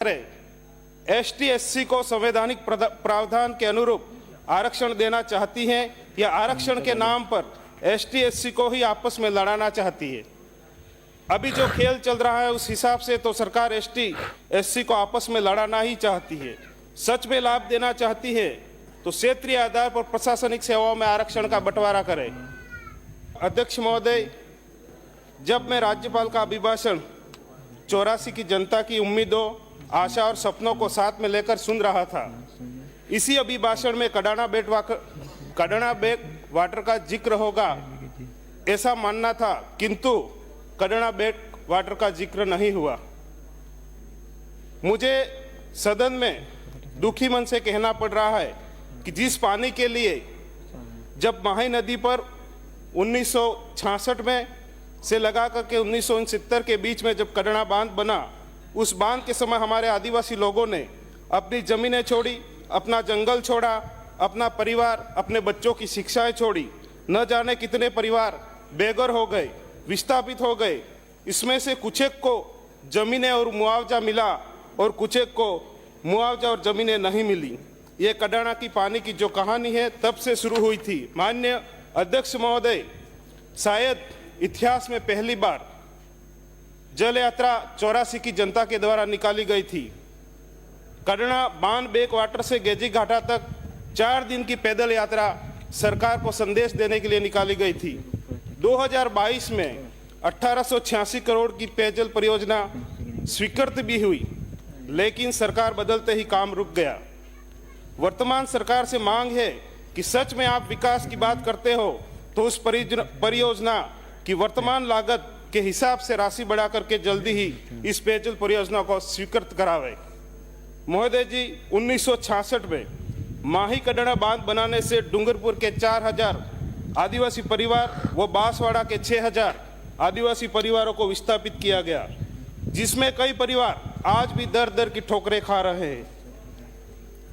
ST SC को संवैधानिक प्रावधान के अनुरूप आरक्षण देना चाहती हैं या आरक्षण के नाम पर एसटी एससी को ही आपस में लड़ाना चाहती है। अभी जो खेल चल रहा है उस हिसाब से तो सरकार एसटी एससी को आपस में लड़ाना ही चाहती है। सच में लाभ देना चाहती है तो क्षेत्रीय आधार पर प्रशासनिक सेवाओं में आरक्षण का बंटवारा करे। अध्यक्ष महोदय, जब मैं राज्यपाल का अभिभाषण 84 की जनता की उम्मीदों, आशा और सपनों को साथ में लेकर सुन रहा था, इसी अभिभाषण में कडाना बैक वाटर का जिक्र होगा ऐसा मानना था, किंतु कडाना बैक वाटर का जिक्र नहीं हुआ। मुझे सदन में दुखी मन से कहना पड़ रहा है कि जिस पानी के लिए जब माही नदी पर 1966 में से लगा करके 1969 के बीच में जब कडाना बांध बना, उस बांध के समय हमारे आदिवासी लोगों ने अपनी जमीनें छोड़ी, अपना जंगल छोड़ा, अपना परिवार, अपने बच्चों की शिक्षाएं छोड़ी। न जाने कितने परिवार बेघर हो गए, विस्थापित हो गए। इसमें से कुछ एक को जमीनें और मुआवजा मिला और कुछ एक को मुआवजा और जमीनें नहीं मिली। ये कडाना की पानी की जो कहानी है तब से शुरू हुई थी। माननीय अध्यक्ष महोदय, शायद इतिहास में पहली बार जल यात्रा 84 की जनता के द्वारा निकाली गई थी। कडाना बांध बैक वाटर से गेजी घाटा तक 4 दिन की पैदल यात्रा सरकार को संदेश देने के लिए निकाली गई थी। 2022 में 1886 करोड़ की पेयजल परियोजना स्वीकृत भी हुई, लेकिन सरकार बदलते ही काम रुक गया। वर्तमान सरकार से मांग है कि सच में आप विकास की बात करते हो तो उस परियोजना की वर्तमान लागत के हिसाब से राशि बढ़ा करके जल्दी ही इस पेयजल परियोजना को स्वीकृत करावे। महोदय जी, 1966 में माही कडाना बांध बनाने से डूंगरपुर के 4000 आदिवासी परिवार व बांसवाड़ा के 6000 आदिवासी परिवारों को विस्थापित किया गया, जिसमें कई परिवार आज भी दर दर की ठोकरें खा रहे हैं।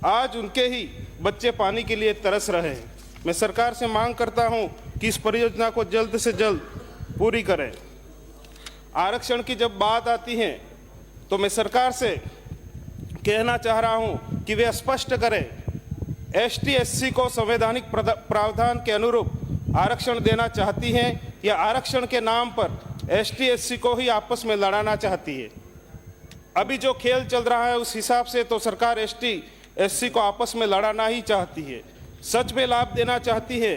आज उनके ही बच्चे पानी के लिए तरस रहे हैं। मैं सरकार से मांग करता हूं कि इस परियोजना को जल्द से जल्द पूरी करें। आरक्षण की जब बात आती है तो मैं सरकार से कहना चाह रहा हूं कि वे स्पष्ट करें, एसटी एससी को संवैधानिक प्रावधान के अनुरूप आरक्षण देना चाहती हैं या आरक्षण के नाम पर एसटी एससी को ही आपस में लड़ाना चाहती है। अभी जो खेल चल रहा है उस हिसाब से तो सरकार एसटी एससी को आपस में लड़ाना ही चाहती है। सच में लाभ देना चाहती है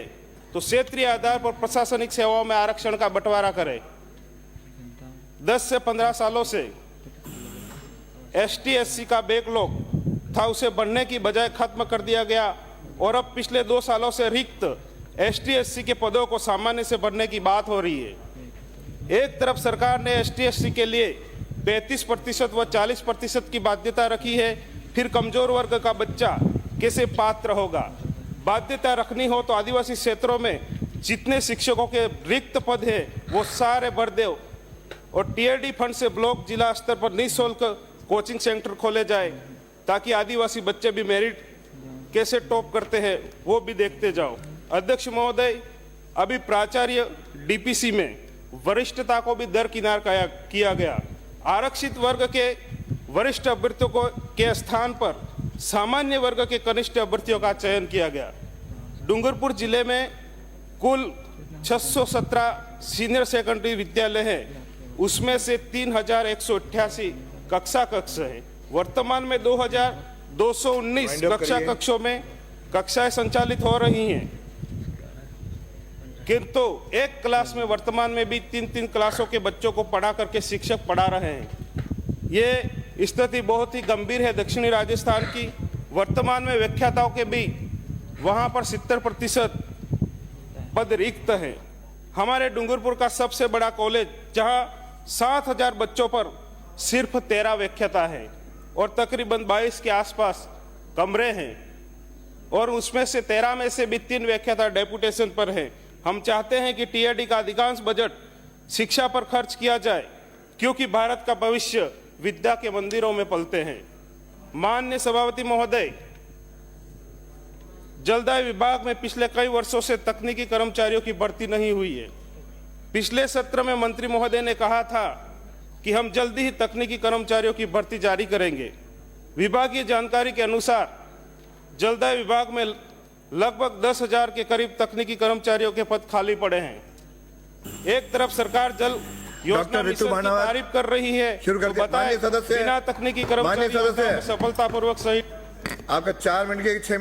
तो क्षेत्रीय आधार पर प्रशासनिक सेवाओं में आरक्षण का बंटवारा करे। 10 से 15 सालों से एसटी एससी का बैकलॉग था, उसे बढ़ने की बजाय खत्म कर दिया गया और अब पिछले 2 सालों से रिक्त एसटी एससी के पदों को सामान्य से भरने की बात हो रही है। एक तरफ सरकार ने एसटी एससी के लिए 35% व 40% की बाध्यता रखी है, फिर कमजोर वर्ग का बच्चा कैसे पात्र होगा? बाध्यता रखनी हो तो आदिवासी क्षेत्रों में जितने शिक्षकों के रिक्त पद है वो सारे भर दो और टीआरडी फंड से ब्लॉक जिला स्तर पर निःशुल्क कोचिंग सेंटर खोले जाए ताकि आदिवासी बच्चे भी मेरिट कैसे टॉप करते हैं वो भी देखते जाओ। अध्यक्ष महोदय, अभी प्राचार्य डीपीसी में वरिष्ठता को भी दरकिनार किया गया। आरक्षित वर्ग के वरिष्ठ अभ्यर्थियों को के स्थान पर सामान्य वर्ग के कनिष्ठ अभ्यर्थियों का चयन किया गया। डूंगरपुर जिले में कुल 617 सीनियर सेकेंडरी विद्यालय हैं, उसमें से 3188 कक्षा कक्ष है। वर्तमान में 2219 कक्षा कक्षों में कक्षाएं संचालित हो रही हैं, किंतु एक क्लास में वर्तमान में भी 3-3 क्लासों के बच्चों को पढ़ा करके शिक्षक पढ़ा रहे हैं। ये स्थिति बहुत ही गंभीर है दक्षिणी राजस्थान की। वर्तमान में व्याख्याताओं के भी वहां पर 70% पद रिक्त हैं। हमारे डूंगरपुर का सबसे बड़ा कॉलेज जहां 7000 बच्चों पर सिर्फ 13 व्याख्याता है और तकरीबन 22 के आसपास कमरे हैं और उसमें से 13 में से भी 3 व्याख्याता डेपुटेशन पर हैं। हम चाहते हैं कि टीआरडी का अधिकांश बजट शिक्षा पर खर्च किया जाए, क्योंकि भारत का भविष्य विद्या के मंदिरों में पलते हैं। माननीय सभापति महोदय, जलदाय विभाग में पिछले कई वर्षों से तकनीकी कर्मचारियों की भर्ती नहीं हुई है। पिछले सत्र में मंत्री महोदय ने कहा था कि हम जल्दी ही तकनीकी कर्मचारियों की भर्ती जारी करेंगे। विभागीय जानकारी के अनुसार जलदाय विभाग में लगभग 10,000 के करीब तकनीकी कर्मचारियों के पद खाली पड़े हैं। एक तरफ सरकार जल योजना डॉक्टर मिशन ऋतु की भानावत तारीफ कर रही है, शुरू करते हैं। बताएं माननीय सदस्य, बिना तकनीकी माननीय कर्मचारियों सदस्य। का सफलतापूर्वक सही आपका 4 मिनट के 6